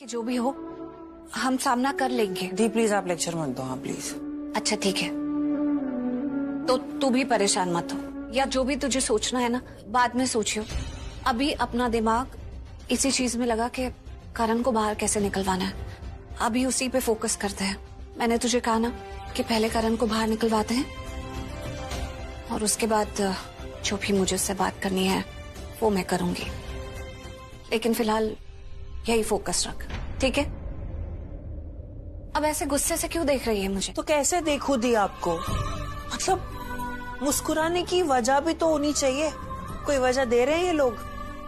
जो भी हो हम सामना कर लेंगे। दी प्लीज आप लेक्चर मत दो। हाँ प्लीज। अच्छा ठीक है, तो तू भी परेशान मत हो, या जो भी तुझे सोचना है ना बाद में सोचियो। अभी अपना दिमाग इसी चीज में लगा कि करण को बाहर कैसे निकलवाना है, अभी उसी पे फोकस करते हैं। मैंने तुझे कहा ना कि पहले करण को बाहर निकलवाते हैं और उसके बाद जो भी मुझे उससे बात करनी है वो मैं करूंगी, लेकिन फिलहाल यही फोकस रख, ठीक है? अब ऐसे गुस्से से क्यों देख रही है मुझे? तो कैसे देखूं दी आपको? मतलब मुस्कुराने की वजह भी तो होनी चाहिए। कोई वजह दे रहे हैं ये लोग?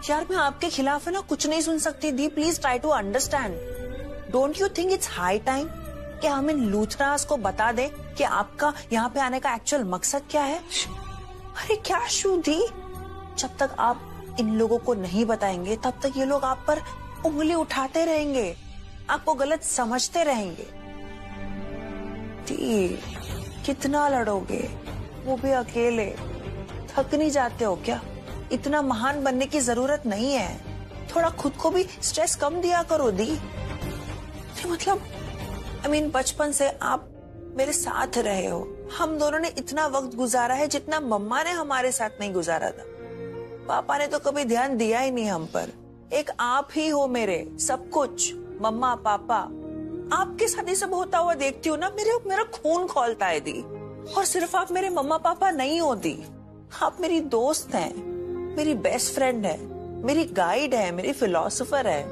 यार मैं आपके खिलाफ है ना कुछ नहीं सुन सकती दी। Please try to understand. Don't you think it's high time कि हम इन लूथरास को बता दे कि आपका यहाँ पे आने का एक्चुअल मकसद क्या है? अरे क्या शू दी, जब तक आप इन लोगों को नहीं बताएंगे तब तक ये लोग आप पर उंगली उठाते रहेंगे, आपको गलत समझते रहेंगे। दी कितना लड़ोगे, वो भी अकेले? थक नहीं जाते हो क्या? इतना महान बनने की जरूरत नहीं है। थोड़ा खुद को भी स्ट्रेस कम दिया करो दी। मतलब बचपन से आप मेरे साथ रहे हो, हम दोनों ने इतना वक्त गुजारा है जितना मम्मा ने हमारे साथ नहीं गुजारा था। पापा ने तो कभी ध्यान दिया ही नहीं हम पर। एक आप ही हो मेरे सब कुछ, मम्मा पापा। आपके साथ ये सब होता हुआ देखती हूँ ना, मेरा खून खौलता है दी। और सिर्फ आप मेरे मम्मा पापा नहीं हो दी, आप मेरी दोस्त हैं, मेरी बेस्ट फ्रेंड है, मेरी गाइड है, मेरी फिलोसोफर है।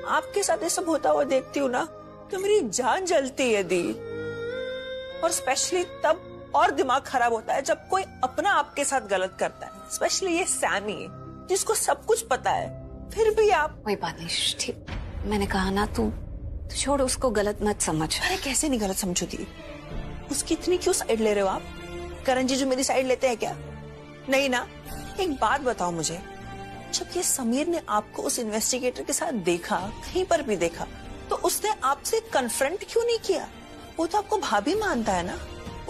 आपके साथ ये सब होता हुआ देखती हूँ ना तो मेरी जान जलती है दी। और स्पेशली तब और दिमाग खराब होता है जब कोई अपना आपके साथ गलत करता है, स्पेशली ये सैमी जिसको सब कुछ पता है, फिर भी आप। कोई बात नहीं, ठीक, मैंने कहा ना तू छोड़, उसको गलत मत समझ। अरे कैसे नहीं गलत समझू दी? उसकी इतनी क्यों साइड ले रहे हो आप? करण जी जो मेरी साइड लेते हैं क्या? नहीं ना। एक बात बताओ मुझे, जब ये समीर ने आपको उस इन्वेस्टिगेटर के साथ देखा, कहीं पर भी देखा, तो उसने आपसे कन्फ्रंट क्यों नहीं किया? वो तो आपको भाभी मानता है ना,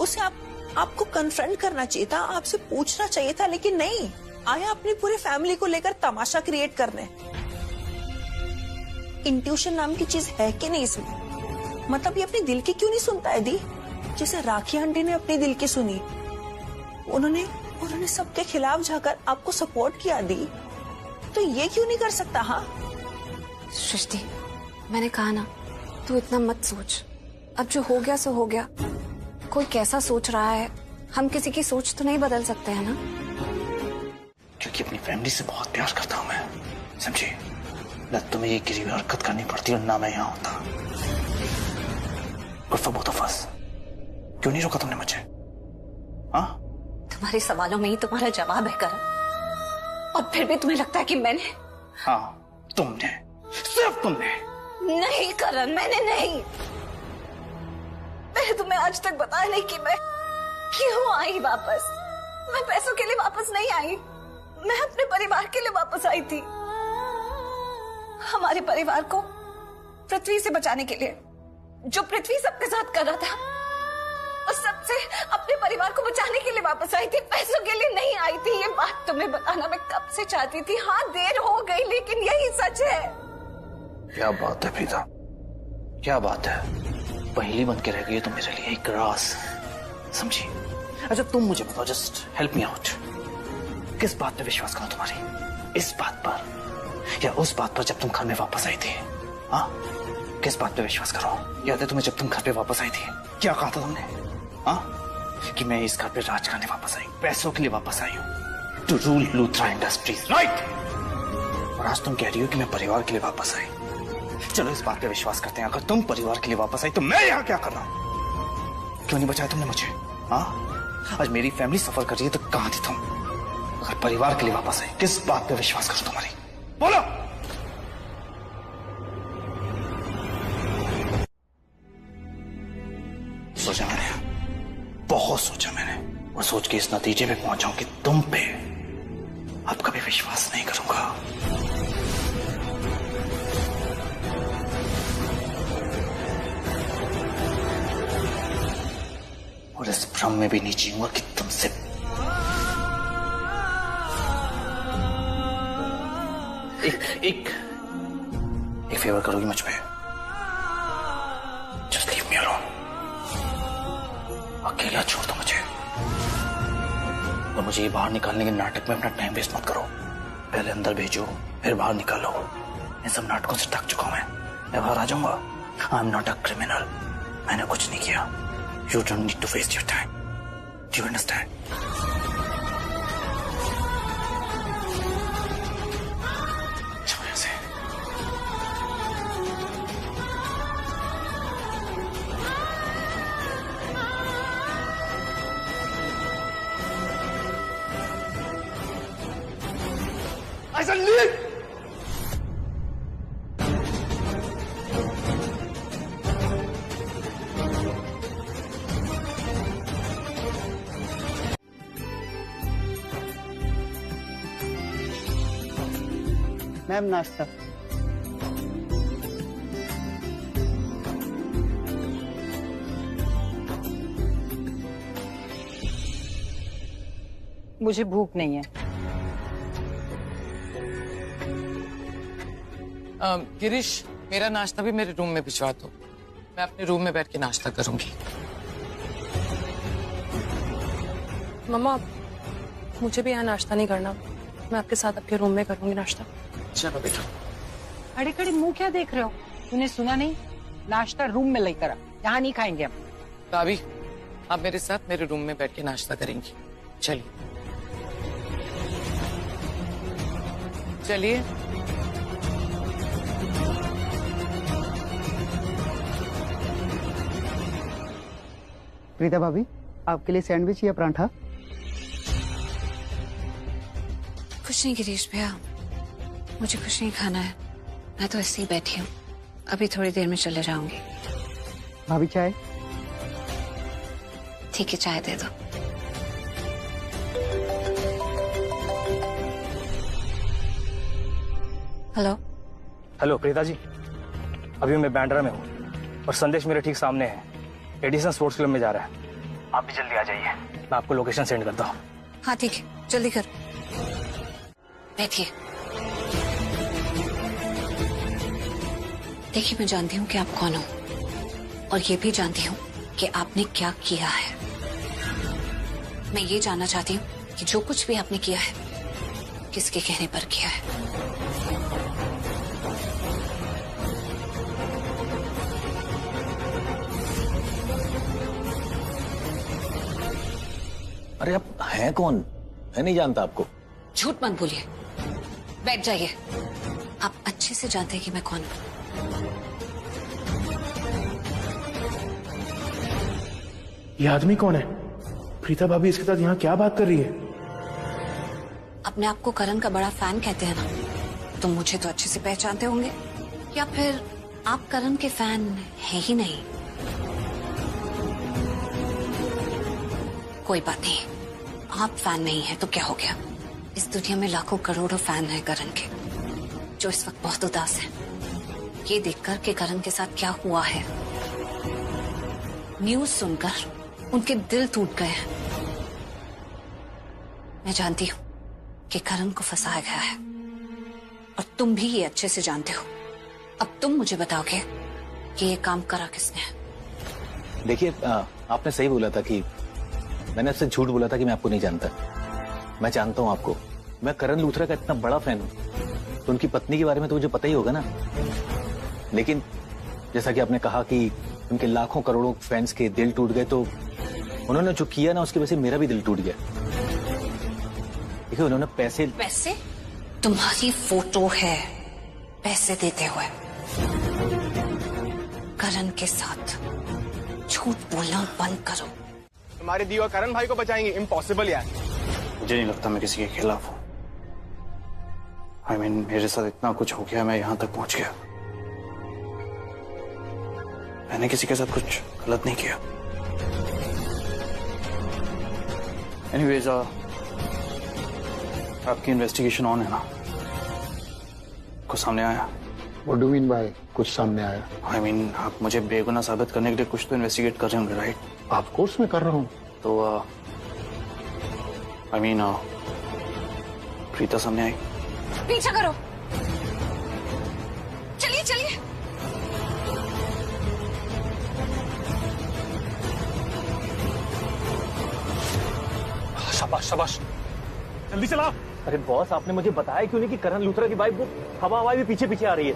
उसे आपको कन्फ्रंट करना चाहिए था, आपसे पूछना चाहिए था, लेकिन नहीं, आया अपनी पूरी फैमिली को लेकर तमाशा क्रिएट करने। इंट्यूशन नाम की चीज है कि नहीं इसमें? मतलब ये अपने दिल की क्यों नहीं सुनता है दी? जैसे राखी आंटी ने अपने दिल की सुनी, उन्होंने सबके खिलाफ जाकर आपको सपोर्ट किया दी, तो ये क्यों नहीं कर सकता? हाँ सृष्टि, मैंने कहा ना तू इतना मत सोच, अब जो हो गया सो हो गया। कोई कैसा सोच रहा है, हम किसी की सोच तो नहीं बदल सकते हैं ना। क्योंकि अपनी फैमिली से बहुत प्यार करता हूं मैं, समझी? न तुम्हें ये गिरी हुई हरकत करनी पड़ती और ना मैं यहाँ होता। Good for both of us। क्यों नहीं रोका तुमने मुझे? हाँ, तुम्हारे सवालों में ही तुम्हारा जवाब है करण, और फिर भी तुम्हें लगता है कि मैंने? हाँ तुमने, सिर्फ तुमने। नहीं करण, मैंने नहीं। मैंने तुम्हें आज तक बताया नहीं कि मैं क्यों आई वापस। मैं पैसों के लिए वापस नहीं आई, मैं अपने परिवार के लिए वापस आई थी। हमारे परिवार को पृथ्वी से बचाने के लिए, जो पृथ्वी सबके साथ कर रहा था, उस सबसे अपने परिवार को बचाने के लिए वापस आई थी, पैसों के लिए नहीं आई थी। ये बात तुम्हें बताना मैं कब से चाहती थी। हाँ देर हो गई, लेकिन यही सच है। क्या बात है प्रीता, क्या बात है? पहली बन के रह गई तो मेरे लिए एक राज, समझी? अच्छा तुम मुझे बताओ, जस्ट हेल्प मी आउट, किस बात पे विश्वास करूं तुम्हारी? इस बात पर या उस बात पर जब तुम घर में वापस आई थी? हाँ, किस बात पे विश्वास करो? याद है तुम्हें जब तुम घर पे वापस आई थी क्या कहा था तुमने? हाँ, कि मैं इस घर पे राज करने वापस आई, पैसों के लिए वापस आई हूँ, to rule Luthra industries, right? और आज तुम कह रही हो कि मैं परिवार के लिए वापस आई। चलो इस बात पे विश्वास करते हैं, अगर तुम परिवार के लिए वापस आई तो मैं यहाँ क्या कर रहा हूँ? क्यों नहीं बचाया तुमने मुझे? हाँ, आज मेरी फैमिली सफर कर रही है तो कहाँ थी तुम? अगर परिवार के लिए वापस आई, किस बात पे विश्वास करूं तुम्हारी? बोलो। सोचा मैंने, बहुत सोचा मैंने, और सोच के इस नतीजे पे पहुंचा हूं कि तुम पे अब कभी विश्वास नहीं करूंगा। और इस भ्रम में भी नहीं जीऊंगा कि तुमसे एक फेवर करोगी मुझ पे? अकेला छोड़ दो मुझे, और मुझे ये बाहर निकालने के नाटक में अपना टाइम वेस्ट मत करो। पहले अंदर भेजो, फिर बाहर निकालो। इन सब नाटकों से थक चुका हूं मैं बाहर आ जाऊंगा। I am not a criminal, मैंने कुछ नहीं किया। You don't need to waste your time, do you understand? I said leave! Ma'am नाश्ता। मुझे भूख नहीं है। गिरीश, मेरा नाश्ता भी मेरे रूम में भिजवा दो। मैं अपने रूम में बैठ के नाश्ता करूंगी। मम्मा, मुझे भी यहाँ नाश्ता नहीं करना। मैं आपके साथ आपके रूम में करूंगी नाश्ता। चलो बेटा। खड़े खड़े मुंह क्या देख रहे हो? तूने सुना नहीं? नाश्ता रूम में लेकर आ, यहाँ नहीं खाएंगे हम। भाभी, आप मेरे साथ मेरे रूम में बैठ के नाश्ता करेंगी। चलिए चलिए। प्रीता भाभी, आपके लिए सैंडविच या परांठा? कुछ नहीं गिरीश भैया, मुझे कुछ नहीं खाना है। मैं तो ऐसे ही बैठी हूँ, अभी थोड़ी देर में चले जाऊंगी। भाभी चाय? ठीक है, चाय दे दो। हेलो। हेलो प्रीता जी, अभी मैं बैंड्रा में हूँ और संदेश मेरे ठीक सामने है। एडिसन स्पोर्ट्स क्लब में जा रहा है। आप भी जल्दी आ जाइए, मैं आपको लोकेशन सेंड करता हूँ। हाँ ठीक है, जल्दी कर। बैठिए। देखिए, मैं जानती हूँ कि आप कौन हो, और ये भी जानती हूँ कि आपने क्या किया है। मैं ये जानना चाहती हूँ कि जो कुछ भी आपने किया है, किसके कहने पर किया है। अरे आप हैं कौन? मैं नहीं जानता आपको। झूठ मत बोलिए, बैठ जाइए। आप अच्छे से जानते हैं कि मैं कौन हूं। ये आदमी कौन है? प्रीता भाभी इसके साथ यहाँ क्या बात कर रही है? अपने आप को करण का बड़ा फैन कहते हैं ना, तो मुझे तो अच्छे से पहचानते होंगे, या फिर आप करण के फैन हैं ही नहीं। कोई बात नहीं, आप फैन नहीं है तो क्या हो गया। इस दुनिया में लाखों करोड़ों फैन हैं करण के, जो इस वक्त बहुत उदास हैं, ये देखकर कि करण के साथ क्या हुआ है। न्यूज सुनकर उनके दिल टूट गए हैं। मैं जानती हूँ कि करण को फंसाया गया है, और तुम भी ये अच्छे से जानते हो। अब तुम मुझे बताओगे कि ये काम करा किसने है। देखिए, आपने सही बोला था कि मैंने आपसे झूठ बोला था कि मैं आपको नहीं जानता। मैं जानता हूँ आपको। मैं करण लूथरा का इतना बड़ा फैन हूँ, तो उनकी पत्नी के बारे में तो मुझे पता ही होगा ना। लेकिन जैसा कि आपने कहा कि उनके लाखों करोड़ों फैंस के दिल टूट गए, तो उन्होंने जो किया ना, उसकी वजह से मेरा भी दिल टूट गया। देखिए, उन्होंने पैसे तुम्हारी फोटो है पैसे देते हुए करण के साथ। झूठ बोलना बंद करो। हमारे दीवा करण भाई को बचाएंगे? इम्पॉसिबल यार। मुझे नहीं लगता मैं किसी के खिलाफ हूं। I mean, मेरे साथ इतना कुछ हो गया, मैं यहां तक पहुंच गया। मैंने किसी के साथ कुछ गलत नहीं किया। एनीवेज, आपकी इन्वेस्टिगेशन ऑन है ना? कुछ सामने आया? What do you mean by कुछ सामने आया? I mean, आप मुझे बेगुनाह साबित करने के लिए कुछ तो इन्वेस्टिगेट कर रहे होंगे, राइट? ऑफ कोर्स मैं कर रहा हूँ। तो I mean, प्रीता सामने आई। पीछा करो, चलिए चलिए। शाबाश शाबाश, जल्दी चला। अरे बॉस, आपने मुझे बताया क्यों नहीं कि करण लूथरा की बाइक वो हवा भी पीछे पीछे आ रही है।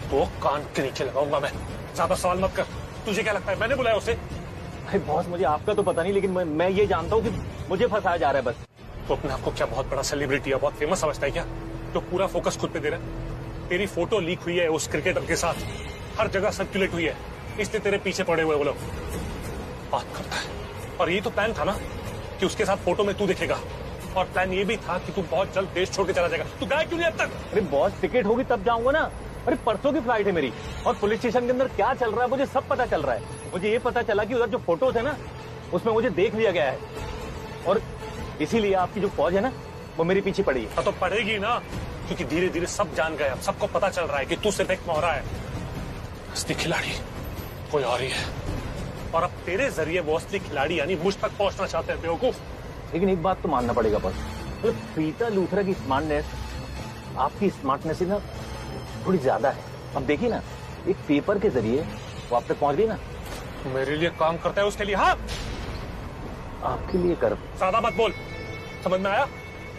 वो कान के नीचे लगाऊंगा मैं, ज्यादा सवाल मत कर। तुझे क्या लगता है मैंने बुलाया उसे? अरे बॉस, मुझे आपका तो पता नहीं, लेकिन मैं ये जानता हूँ कि मुझे फंसाया जा रहा है बस। तो अपने आप को क्या बहुत बड़ा सेलिब्रिटी है, बहुत फेमस समझता है क्या? तो पूरा फोकस खुद पे दे रहा है। तेरी फोटो लीक हुई है उस क्रिकेटर के साथ, हर जगह सर्कुलेट हुई है, इसलिए तेरे पीछे पड़े हुए वो लोग। बात करता है। और ये तो प्लान था ना कि उसके साथ फोटो में तू दिखेगा, और प्लान ये भी था कि तू बहुत जल्द देश छोड़ के चला जाएगा। तू गया क्यों नहीं अब तक? अरे बॉस, टिकट होगी तब जाऊंगा ना। अरे परसों की फ्लाइट है मेरी, और पुलिस स्टेशन के अंदर क्या चल रहा है मुझे सब पता चल रहा है। मुझे ये पता चला कि उधर जो फोटोज है ना उसमें मुझे देख लिया गया है, और इसीलिए आपकी जो फौज है ना वो मेरे पीछे पड़ी है। तो पड़ेगी ना, क्योंकि धीरे धीरे सब जान गए, अब सबको पता चल रहा है कि तू सिर्फ एक मोहरा है, असली खिलाड़ी कोई और ही है। और अब तेरे जरिए वो असली खिलाड़ी यानी मुझ तक पहुंचना चाहते हैं बेवकूफ। लेकिन एक बात तो मानना पड़ेगा बॉस, मतलब प्रीता लूथरा की स्मार्टनेस आपकी स्मार्टनेस से ना थोड़ी ज्यादा है। अब देखिए ना, एक पेपर के जरिए वो आप तक पहुंच गई ना। मेरे लिए काम करता है, उसके लिए हाँ, आपके लिए कर। ज्यादा मत बोल, समझ में आया?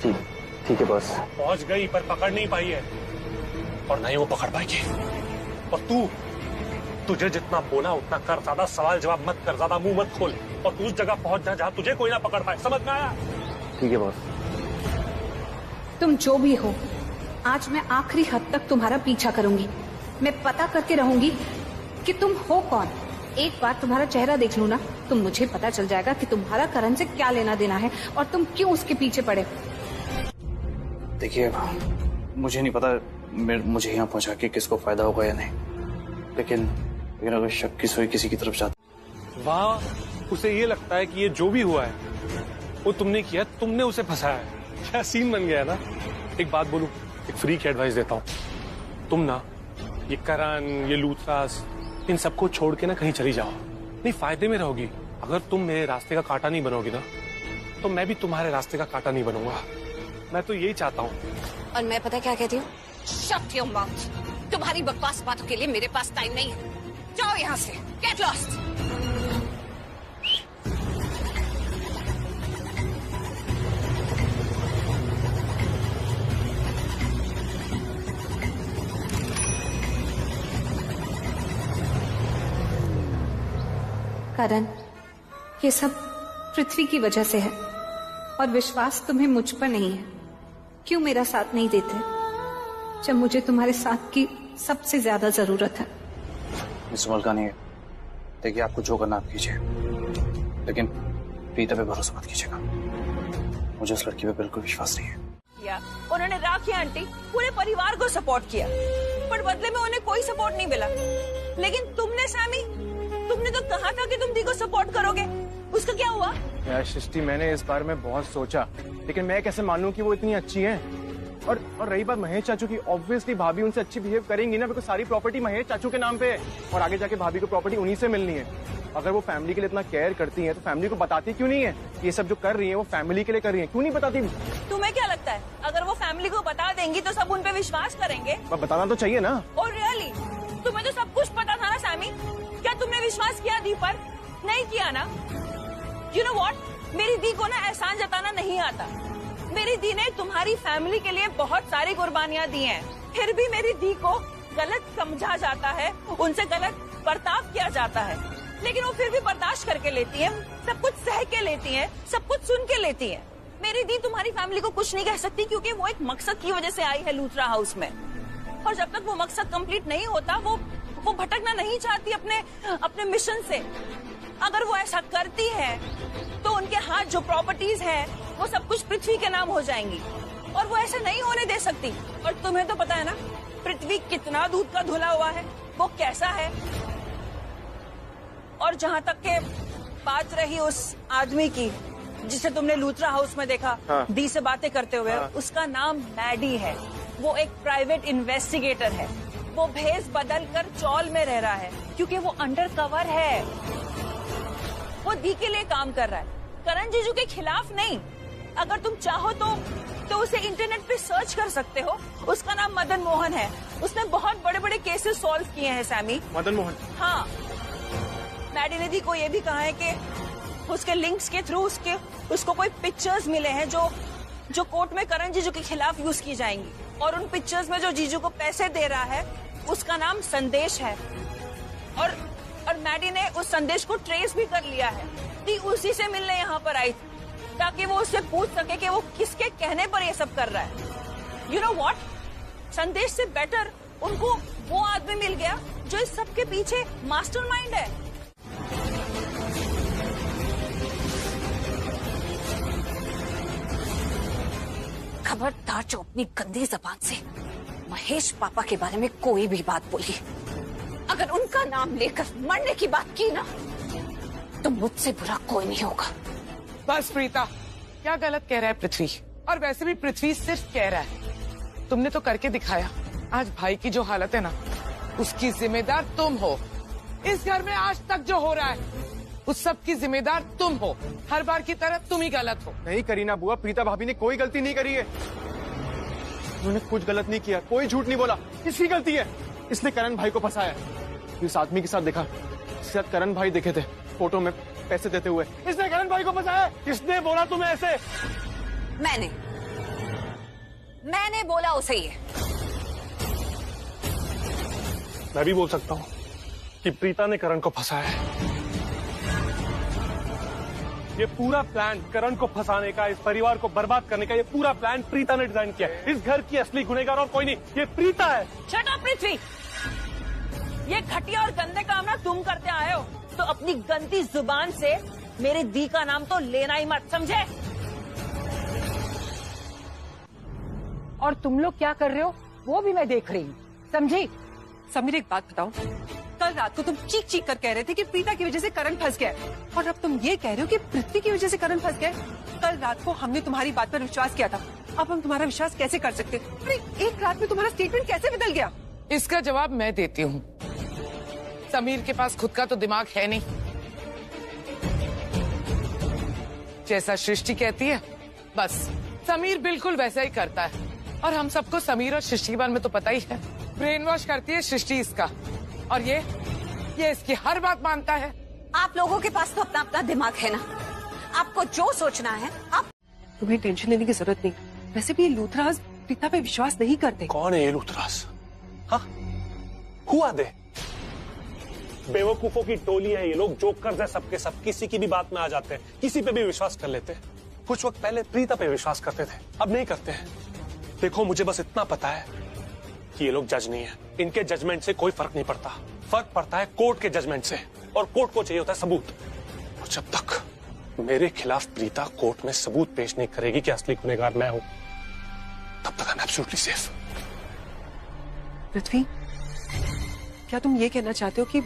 ठीक है बॉस। पहुंच गई पर पकड़ नहीं पाई है, और नहीं वो पकड़ पाएगी। और तुझे जितना बोला उतना कर, ज्यादा सवाल जवाब मत कर, ज्यादा मुंह मत खोल, और तू उस जगह पहुंच जा जहां तुझे कोई ना पकड़ पाए। समझ में आया? ठीक है बॉस। तुम जो भी हो, आज मैं आखिरी हद तक तुम्हारा पीछा करूंगी। मैं पता करके रहूंगी कि तुम हो कौन। एक बार तुम्हारा चेहरा देख लूं ना, तो मुझे पता चल जाएगा कि तुम्हारा करण से क्या लेना देना है और तुम क्यों उसके पीछे पड़े। देखिए, मुझे नहीं पता मुझे यहाँ पहुंचा के किसको फायदा होगा या नहीं, लेकिन अगर शक की सोई किसी की तरफ जाता, वहां उसे ये लगता है कि ये जो भी हुआ है वो तुमने किया, तुमने उसे फंसाया है। क्या सीन बन गया ना। एक बात बोलूं, एक फ्री की एडवाइस देता हूँ, तुम ना ये करण, ये लूथरास, इन सबको छोड़ के ना कहीं चली जाओ, नहीं फायदे में रहोगी। अगर तुम मेरे रास्ते का कांटा नहीं बनोगी ना, तो मैं भी तुम्हारे रास्ते का कांटा नहीं बनूंगा। मैं तो यही चाहता हूँ। और मैं पता क्या कहती हूँ, शट योर माउथ। तुम्हारी बकवास बातों के लिए मेरे पास टाइम नहीं है। जाओ यहाँ से, गेट लॉस्ट। करण, ये सब पृथ्वी की वजह से है, और विश्वास तुम्हें मुझ पर नहीं है। क्यों मेरा साथ नहीं देते जब मुझे तुम्हारे साथ की सबसे ज्यादा जरूरत है? मिस्टर मलकानी, देखिए आपको जो करना आप कीजिए, लेकिन प्रीता पे भरोसा मत कीजिएगा। मुझे उस लड़की पे बिल्कुल विश्वास नहीं है। उन्होंने राखी आंटी पूरे परिवार को सपोर्ट किया, पर बदले में उन्हें कोई सपोर्ट नहीं मिला। लेकिन तुमने सैमी, तुमने तो कहा था कि तुम दी को सपोर्ट करोगे, उसका क्या हुआ? यार सृष्टि, मैंने इस बारे में बहुत सोचा, लेकिन मैं कैसे मानूं कि वो इतनी अच्छी है। और रही बात महेश चाचू की, ऑब्वियसली भाभी उनसे अच्छी बिहेव करेंगी ना, बिकॉज सारी प्रॉपर्टी महेश चाचू के नाम पे है, और आगे जाके भाभी को प्रॉपर्टी उन्हीं से मिलनी है। अगर वो फैमिली के लिए इतना केयर करती है तो फैमिली को बताती क्यों नहीं है? ये सब जो कर रही है वो फैमिली के लिए कर रही है, क्यों नहीं बताती? तुम्हें क्या लगता है, अगर वो फैमिली को बता देंगी तो सब उन पे विश्वास करेंगे? बताना तो चाहिए ना। और रियली, तुम्हें तो सब कुछ पता था ना सैमी, क्या तुमने विश्वास किया दी पर? नहीं किया ना। यू नो व्हाट, मेरी दी को ना एहसान जताना नहीं आता। मेरी दी ने तुम्हारी फैमिली के लिए बहुत सारी कुर्बानियां दी हैं, फिर भी मेरी दी को गलत समझा जाता है, उनसे गलत बर्ताव किया जाता है, लेकिन वो फिर भी बर्दाश्त करके लेती है, सब कुछ सह के लेती है, सब कुछ सुन के लेती है। मेरी दी तुम्हारी फैमिली को कुछ नहीं कह सकती, क्योंकि वो एक मकसद की वजह से आई है लूथरा हाउस में, और जब तक वो मकसद कंप्लीट नहीं होता वो भटकना नहीं चाहती अपने मिशन से। अगर वो ऐसा करती है तो उनके हाथ जो प्रॉपर्टीज है वो सब कुछ पृथ्वी के नाम हो जाएंगी, और वो ऐसा नहीं होने दे सकती। और तुम्हें तो पता है ना पृथ्वी कितना दूध का धुला हुआ है, वो कैसा है। और जहाँ तक के बात रही उस आदमी की जिसे तुमने लूथरा हाउस में देखा, हाँ। दी से बातें करते हुए, हाँ। उसका नाम मैडी है। वो एक प्राइवेट इन्वेस्टिगेटर है। वो भेष बदल कर चौल में रह रहा है क्योंकि वो अंडर कवर है। वो दी के लिए काम कर रहा है, करण जीजू के खिलाफ नहीं। अगर तुम चाहो तो उसे इंटरनेट पे सर्च कर सकते हो। उसका नाम मदन मोहन है। उसने बहुत बड़े बड़े केसेस सॉल्व किए हैं सैमी। मदन मोहन? हाँ। मैडी ने दी को ये भी कहा है कि उसके लिंक्स के थ्रू उसको कोई पिक्चर्स मिले हैं जो कोर्ट में करण जीजू के खिलाफ यूज की जाएंगी, और उन पिक्चर्स में जो जीजू को पैसे दे रहा है उसका नाम संदेश है, और मैडी ने उस संदेश को ट्रेस भी कर लिया है। ती उसी से मिलने यहाँ पर आई थी ताकि वो उससे पूछ सके कि वो किसके कहने पर ये सब कर रहा है। यू नो व्हाट, संदेश से बेटर उनको वो आदमी मिल गया जो इस सब के पीछे मास्टरमाइंड है। खबरदार जो अपनी गंदी जबान से महेश पापा के बारे में कोई भी बात बोली, अगर उनका नाम लेकर मरने की बात की ना तो मुझसे बुरा कोई नहीं होगा। बस प्रीता, क्या गलत कह रहा है पृथ्वी? और वैसे भी पृथ्वी सिर्फ कह रहा है, तुमने तो करके दिखाया। आज भाई की जो हालत है ना, उसकी जिम्मेदार तुम हो। इस घर में आज तक जो हो रहा है उस सब की जिम्मेदार तुम हो। हर बार की तरह तुम ही गलत हो। नहीं करीना बुआ, प्रीता भाभी ने कोई गलती नहीं करी है। उन्होंने कुछ गलत नहीं किया, कोई झूठ नहीं बोला। इसकी गलती है, इसने करण भाई को फंसाया। इस आदमी के साथ देखा, इसके साथ करण भाई देखे थे फोटो में पैसे देते हुए, इसने करण भाई को फंसाया। किसने बोला तुम्हें ऐसे? मैंने बोला उसे ये। मैं भी बोल सकता हूँ कि प्रीता ने करण को फंसाया है। ये पूरा प्लान करण को फंसाने का, इस परिवार को बर्बाद करने का, ये पूरा प्लान प्रीता ने डिजाइन किया है। इस घर की असली गुनहगार और कोई नहीं, ये प्रीता है। शट अप पृथ्वी, ये घटिया और गंदे काम ना तुम करते आए हो, तो अपनी गंदी जुबान से मेरे दी का नाम तो लेना ही मत, समझे? और तुम लोग क्या कर रहे हो वो भी मैं देख रही हूँ, समझी? समीर एक बात बताओ, कल रात को तुम चीख चीख कर कह रहे थे कि प्रीता की वजह से करण फंस गया है, और अब तुम ये कह रहे हो कि पृथ्वी की वजह से करण फंस गया। कल रात को हमने तुम्हारी बात पर विश्वास किया था, अब हम तुम्हारा विश्वास कैसे कर सकते? अरे एक रात में तुम्हारा स्टेटमेंट कैसे बदल गया? इसका जवाब मैं देती हूँ। समीर के पास खुद का तो दिमाग है नहीं। जैसा सृष्टि कहती है बस समीर बिल्कुल वैसा ही करता है, और हम सबको समीर और सृष्टि के बारे में तो पता ही है। ब्रेन वॉश करती है सृष्टि इसका, और ये इसकी हर बात मानता है। आप लोगों के पास तो अपना अपना दिमाग है ना, आपको जो सोचना है आप। तुम्हें टेंशन लेने की जरूरत नहीं। वैसे भी ये लूथराज प्रीता पे विश्वास नहीं करते। कौन है ये लूथराज? हाँ, हुआ दे बेवकूफों की टोली है ये लोग, जोकर्स है सबके सब, किसी की भी बात में आ जाते हैं, किसी पे भी विश्वास कर लेते हैं। कुछ वक्त पहले प्रीता पे विश्वास करते थे, अब नहीं करते हैं। देखो मुझे बस इतना पता है कि ये लोग जज नहीं है, इनके जजमेंट से कोई फर्क नहीं पड़ता। फर्क पड़ता है कोर्ट के जजमेंट से, और कोर्ट को चाहिए होता है सबूत। और जब तक मेरे खिलाफ प्रीता कोर्ट में सबूत पेश नहीं करेगी कि असली गुनहगार मैं हूं, तब तक आई एम एब्सोल्युटली सेफ। पृथ्वी, क्या तुम ये कहना चाहते हो कि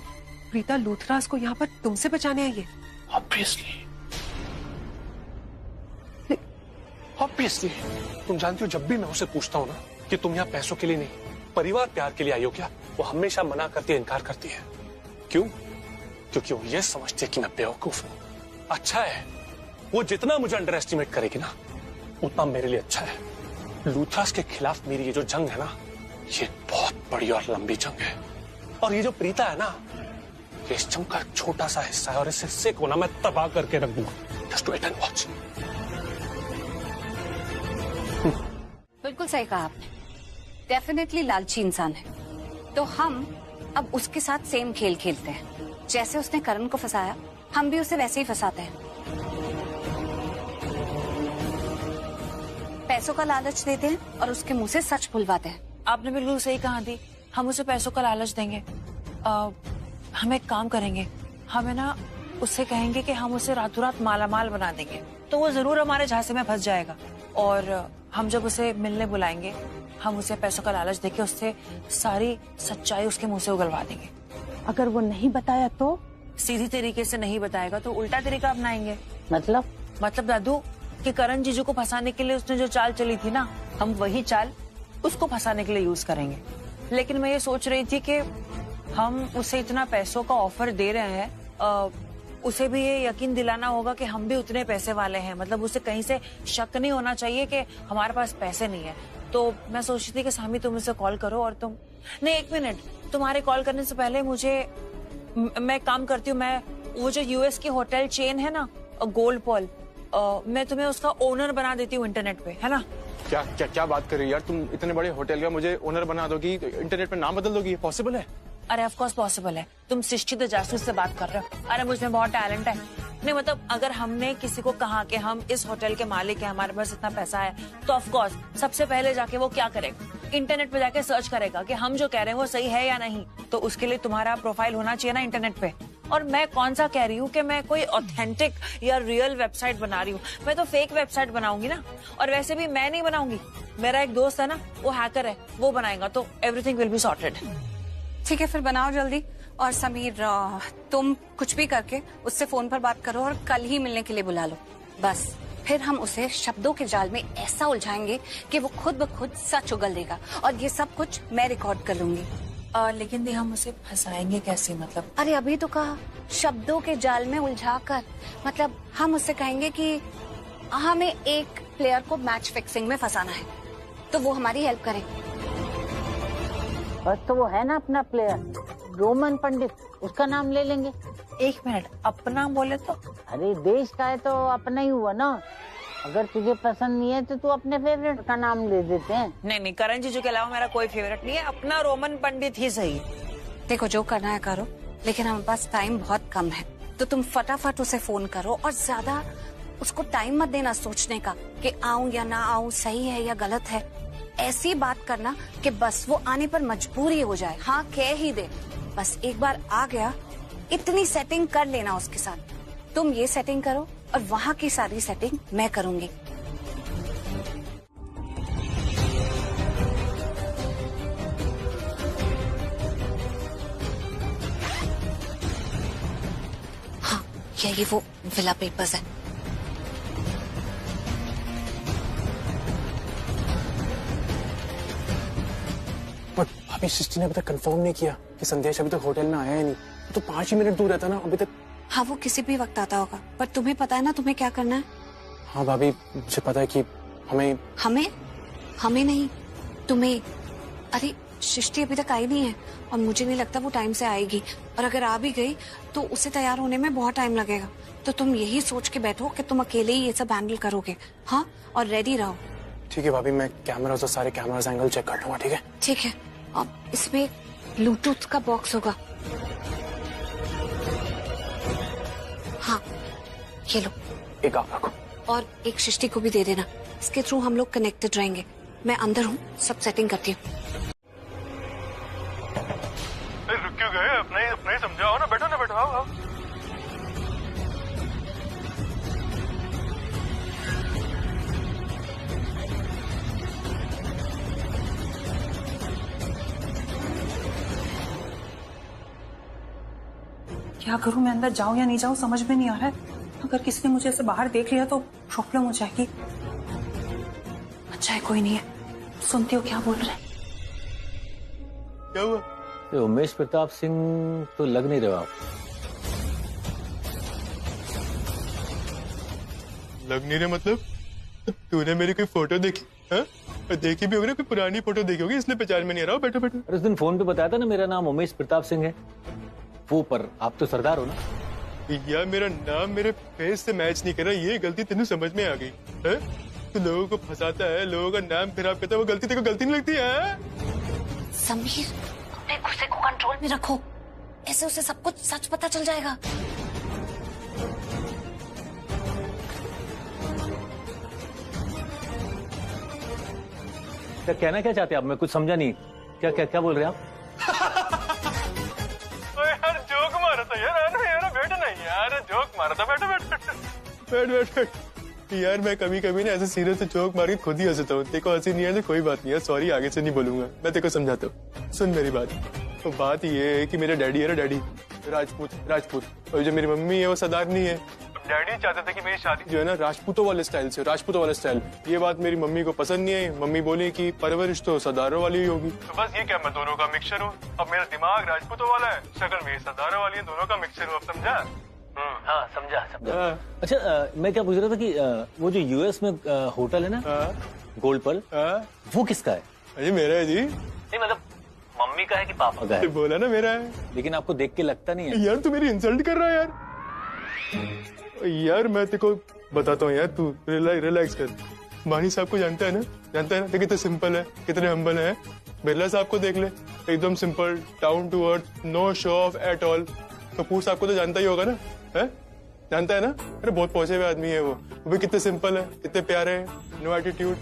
प्रीता लूथराज को यहाँ पर तुमसे बचाने आई है? ऑब्वियसली तुम जानती हो, जब भी मैं उसे पूछता हूँ ना कि तुम यहाँ पैसों के लिए नहीं परिवार प्यार के लिए आई हो क्या, वो हमेशा मना करती है, इनकार करती है। क्यों? क्योंकि वो ये समझती है कि मैं बेवकूफ हूँ। अच्छा है, वो जितना मुझे अंडर एस्टिमेट करेगी ना उतना मेरे लिए अच्छा है। लूथराज के खिलाफ मेरी ये जो जंग है ना, ये बहुत बड़ी और लंबी जंग है। और ये जो प्रीता है ना, ये इस जंग का छोटा सा हिस्सा है, और इस हिस्से को ना मैं तबाह करके रख दूंगा। Just wait and watch. बिल्कुल सही कहा आपने, डेफिनेटली लालची इंसान है। तो हम अब उसके साथ सेम खेल खेलते हैं। जैसे उसने करण को फंसाया, हम भी उसे वैसे ही फंसाते हैं। पैसों का लालच देते हैं और उसके मुंह से सच बुलवाते हैं। आपने बिल्कुल सही कहा दी, हम उसे पैसों का लालच देंगे। हम एक काम करेंगे, हमें ना उससे कहेंगे कि हम उसे रातों रात मालामाल बना देंगे, तो वो जरूर हमारे झांसे में फंस जाएगा। और हम जब उसे मिलने बुलाएंगे, हम उसे पैसों का लालच देके उससे सारी सच्चाई उसके मुंह से उगलवा देंगे। अगर वो नहीं बताया तो? सीधी तरीके से नहीं बताएगा तो उल्टा तरीका अपनाएंगे। मतलब दादू कि करण जीजू को फंसाने के लिए उसने जो चाल चली थी ना, हम वही चाल उसको फंसाने के लिए यूज करेंगे। लेकिन मैं ये सोच रही थी कि हम उसे इतना पैसों का ऑफर दे रहे हैं, उसे भी ये यकीन दिलाना होगा कि हम भी उतने पैसे वाले हैं। मतलब उसे कहीं से शक नहीं होना चाहिए कि हमारे पास पैसे नहीं है। तो मैं सोच रही थी कि सामी तुम उसे कॉल करो, और तुम नहीं, एक मिनट, तुम्हारे कॉल करने से पहले मैं काम करती हूँ, मैं वो जो यूएस की होटल चेन है ना गोल्ड पॉल, मैं तुम्हें उसका ओनर बना देती हूँ इंटरनेट पे, है ना? क्या क्या क्या बात कर रही हो यार, तुम इतने बड़े होटल का मुझे ओनर बना दोगी, इंटरनेट पे नाम बदल दोगी, पॉसिबल है? अरे ऑफ कोर्स पॉसिबल है, तुम सृष्टि द जासूस से बात कर रहे हो। अरे मुझमें बहुत टैलेंट है। नहीं मतलब अगर हमने किसी को कहा कि हम इस होटल के मालिक हैं, हमारे पास इतना पैसा है, तो ऑफ कोर्स सबसे पहले जाके वो क्या करेगा, इंटरनेट पे जाके सर्च करेगा कि हम जो कह रहे हैं वो सही है या नहीं। तो उसके लिए तुम्हारा प्रोफाइल होना चाहिए ना इंटरनेट पे। और मैं कौन सा कह रही हूँ कि मैं कोई ऑथेंटिक या रियल वेबसाइट बना रही हूँ, मैं तो फेक वेबसाइट बनाऊंगी ना। और वैसे भी मैं नहीं बनाऊंगी, मेरा एक दोस्त है ना, वो हैकर है, वो बनाएगा, तो एवरीथिंग विल बी सॉर्टेड। ठीक है फिर बनाओ जल्दी। और समीर तुम कुछ भी करके उससे फोन पर बात करो और कल ही मिलने के लिए बुला लो। बस फिर हम उसे शब्दों के जाल में ऐसा उलझाएंगे कि वो खुद ब खुद सच उगल देगा। और ये सब कुछ मैं रिकॉर्ड कर लूंगी। लेकिन हम उसे फंसाएंगे कैसे? मतलब अरे अभी तो कहा, शब्दों के जाल में उलझा कर। मतलब हम उससे कहेंगे कि हमें एक प्लेयर को मैच फिक्सिंग में फंसाना है, तो वो हमारी हेल्प करे। बस तो वो है ना अपना प्लेयर रोमन पंडित, उसका नाम ले लेंगे। एक मिनट, अपना बोले तो? अरे देश का है तो अपना ही हुआ ना। अगर तुझे पसंद नहीं है तो तू अपने फेवरेट का नाम ले देते हैं। नहीं नहीं, करण जीजू के अलावा मेरा कोई फेवरेट नहीं है, अपना रोमन पंडित ही सही। देखो जो करना है करो, लेकिन हमारे पास टाइम बहुत कम है, तो तुम फटाफट उसे फोन करो और ज्यादा उसको टाइम मत देना सोचने का कि आऊं या ना आऊं, सही है या गलत है। ऐसी बात करना कि बस वो आने पर मजबूर ही हो जाए, हाँ कह ही दे। बस एक बार आ गया, इतनी सेटिंग कर लेना उसके साथ। तुम ये सेटिंग करो और वहाँ की सारी सेटिंग मैं करूंगी। हाँ ये वो विला पेपर्स है। बट अभी सृष्टि ने अभी तक कंफर्म नहीं किया कि संदेश अभी तक होटल में आया ही नहीं, तो 5 ही मिनट दूर रहता ना अभी तक। हाँ वो किसी भी वक्त आता होगा, पर तुम्हें पता है ना तुम्हें क्या करना है। हाँ भाभी, मुझे पता है कि हमें नहीं, तुम्हें। अरे सृष्टि अभी तक आई नहीं है और मुझे नहीं लगता वो टाइम से आएगी, और अगर आ भी गई तो उसे तैयार होने में बहुत टाइम लगेगा। तो तुम यही सोच के बैठो कि तुम अकेले ही ये सब हैंडल करोगे, हाँ, और रेडी रहो। ठीक है भाभी, मैं कैमरा और सारे कैमरास एंगल चेक कर लूंगा। ठीक है ठीक है। अब इसमें ब्लूटूथ का बॉक्स होगा। हाँ ये लो, एक आप रखो और एक सृष्टि को भी दे देना, इसके थ्रू हम लोग कनेक्टेड रहेंगे। मैं अंदर हूँ, सब सेटिंग करती हूँ। रुक क्यों गए? अपना ही समझाओ ना, बैठो ना, बैठो, आओ। क्या करूं मैं, अंदर जाऊं या नहीं जाऊं समझ में नहीं आ रहा है। अगर किसी ने मुझे ऐसे बाहर देख लिया तो प्रॉब्लम हो जाएगी। अच्छा है कोई नहीं है, सुनती हो क्या बोल रहे हैं। क्या हुआ? तो उमेश प्रताप सिंह तो लग नहीं रहे आप। लग नहीं रहे मतलब? तूने मेरी कोई फोटो देखी? हाँ? देखी भी होगी ना, कोई पुरानी फोटो देखी होगी, इसलिए पहचान में नहीं आ रहा। बैठो बैठो। और उस दिन फोन पे बताया था ना मेरा नाम उमेश प्रताप सिंह है, वो पर आप तो सरदार हो ना। यार मेरा नाम मेरे फेस से मैच नहीं कर रहा, ये गलती तेनू समझ में आ गई है? तू लोगों को फंसाता है, लोगों का नाम खराब करता है, वो गलती तेरे को गलती नहीं लगती है? समीर अपने गुस्से को कंट्रोल में रखो, ऐसे उसे सब कुछ सच पता चल जाएगा। क्या कहना क्या चाहते हैं आप? मैं कुछ समझा नहीं। क्या क्या क्या बोल रहे हैं आप? यार जोक मारा था यार, बैठो नहीं यार, जोक मारा था, बैठो बैठ। यार मैं कभी कभी ना ऐसे सीरियस से जोक मार के खुद ही हंसता हूँ। देखो हंसी नहीं है तो कोई बात नहीं है, सॉरी, आगे से नहीं बोलूंगा। मैं तेको समझाता हूँ, सुन मेरी बात। तो बात ये है कि मेरे डैडी है ना, डैडी राजपूत, और जो मेरी मम्मी है वो सरदारनी है। डैडी चाहते थे कि मेरी शादी जो है ना राजपूतों वाले स्टाइल से, राजपूतों वाला स्टाइल। ये बात मेरी मम्मी को पसंद नहीं आई। मम्मी बोली कि परवरिश तो सरदारों वाली ही होगी। तो बस ये क्या, मैं दोनों का मिक्सचर हूँ। अब मेरा दिमाग राजपूतों वाला है, शक्ल मेरी सरदारों वाली है, दोनों का मिक्सचर हूँ। अब समझा? हाँ समझा। अच्छा मैं क्या पूछ रहा था कि वो जो यूएस में होटल है ना, गोल्ड पर्ल, वो किसका है? अरे मेरा है जी। नहीं मतलब मम्मी का है कि पापा का है? बोला ना मेरा है। लेकिन आपको देख के लगता नहीं है। यार तू मेरी इंसल्ट कर रहा है यार। यार मैं तेरे को बताता हूँ यार, तू रिलैक्स कर। मानी साहब को जानता है ना, तो कितने सिंपल है, कितने हम्बल है। बिरला साहब को देख ले, एकदम simple, down to earth, no show off at all. Kapoor साहब को तो जानता ही होगा ना, है? जानता है ना? अरे बहुत पहुंचे हुए आदमी है वो भी कितने सिंपल है, कितने प्यारे हैं, no attitude,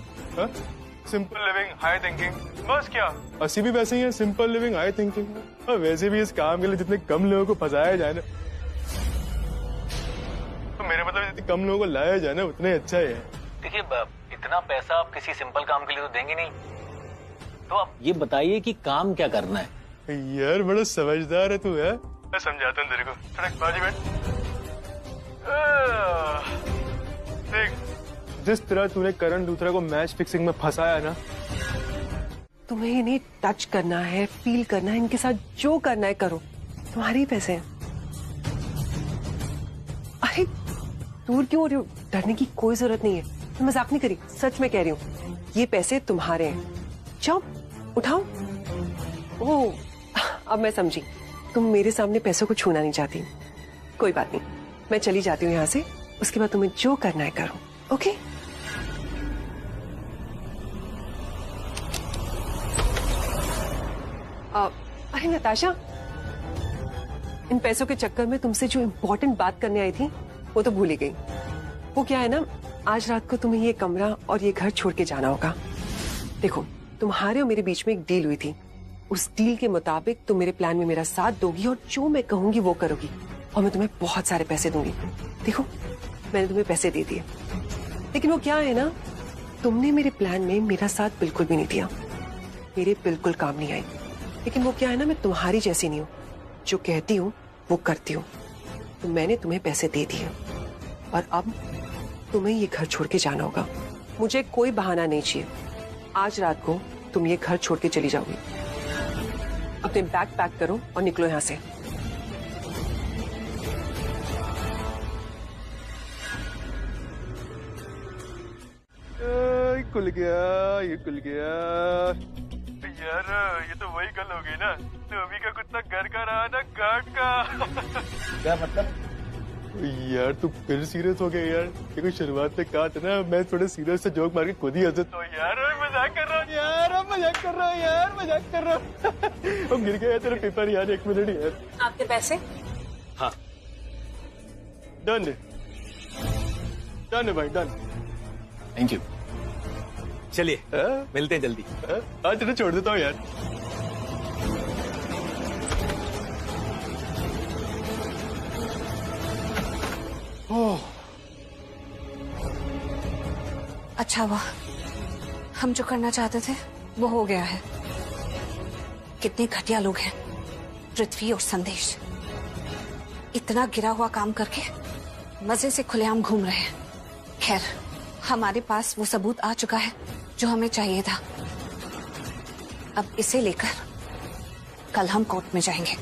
simple living, high thinking, बस क्या। अस्सी भी वैसे ही है, सिंपल लिविंग, हाई थिंकिंग। वैसे भी इस काम के लिए जितने कम लोगों को फंसाया जाए ना, तो मेरे मतलब जितने कम लोगों को लाया जाए ना, उतना ही अच्छा है। देखिए इतना पैसा आप किसी सिंपल काम के लिए तो देंगे नहीं, तो आप ये बताइए कि काम क्या करना है। यार बड़ा समझदार है तू, है? मैं समझाता हूँ तेरे को, थोड़ा बाजू बैठ। देख, जिस तरह तूने करण लूथरा को मैच फिक्सिंग में फंसाया ना, तुम्हें इन्हें टच करना है, फील करना है, इनके साथ जो करना है करो, तुम्हारे ही पैसे हैं। अरे दूर क्यों हो रही हो? डरने की कोई जरूरत नहीं है, मैं मजाक नहीं करी, सच में कह रही हूँ, ये पैसे तुम्हारे हैं। जाओ उठाओ। ओह अब मैं समझी, तुम मेरे सामने पैसों को छूना नहीं चाहती। कोई बात नहीं, मैं चली जाती हूँ यहाँ से, उसके बाद तुम्हें जो करना है करो, ओके? अरे नताशा, इन पैसों के चक्कर में तुमसे जो इम्पोर्टेंट बात करने आई थी वो तो भूल ही गई। वो क्या है ना, आज रात को तुम्हें ये कमरा और ये घर छोड़ के जाना होगा। देखो, तुम्हारे और मेरे बीच में एक डील हुई थी, उस डील के मुताबिक तुम मेरे प्लान में मेरा साथ दोगी और जो मैं कहूंगी वो करोगी, और मैं तुम्हें बहुत सारे पैसे दूंगी। देखो, मैंने तुम्हें पैसे दे दिए, लेकिन वो क्या है ना, तुमने मेरे प्लान में मेरा साथ बिल्कुल भी नहीं दिया, मेरे बिल्कुल काम नहीं आई। लेकिन वो क्या है ना, मैं तुम्हारी जैसी नहीं हूँ, जो कहती हूँ वो करती हूँ। तो मैंने तुम्हें पैसे दे दिए और अब तुम्हें ये घर छोड़ के जाना होगा। मुझे कोई बहाना नहीं चाहिए, आज रात को तुम ये घर छोड़ के चली जाओगी। अपने बैग पैक करो और निकलो यहाँ से। खुल गया, ये खुल गया। यार ये तो वही गल हो गई ना, धोबी का कुत्ता घर का रहा ना घाट का। क्या मतलब? यार तू फिर सीरियस हो गया यार। देखो शुरुआत में कहा था ना, मैं थोड़े सीरियस से जोक मार के खुद ही हंसा। तो यार मजाक कर रहा हूँ यार, मजाक कर रहा हूँ यार, मजाक कर रहा हूँ। अब गिर गया तेरा पेपर यार, 1 मिनट यार। आपके पैसे? हाँ डन है, डन है भाई, डन। Thank you. चलिए मिलते हैं जल्दी। हाँ तेरे छोड़ देता हूँ यार। अच्छा हुआ, हम जो करना चाहते थे वो हो गया है। कितने घटिया लोग हैं पृथ्वी और संदेश, इतना गिरा हुआ काम करके मजे से खुलेआम घूम रहे हैं। खैर, हमारे पास वो सबूत आ चुका है जो हमें चाहिए था। अब इसे लेकर कल हम कोर्ट में जाएंगे।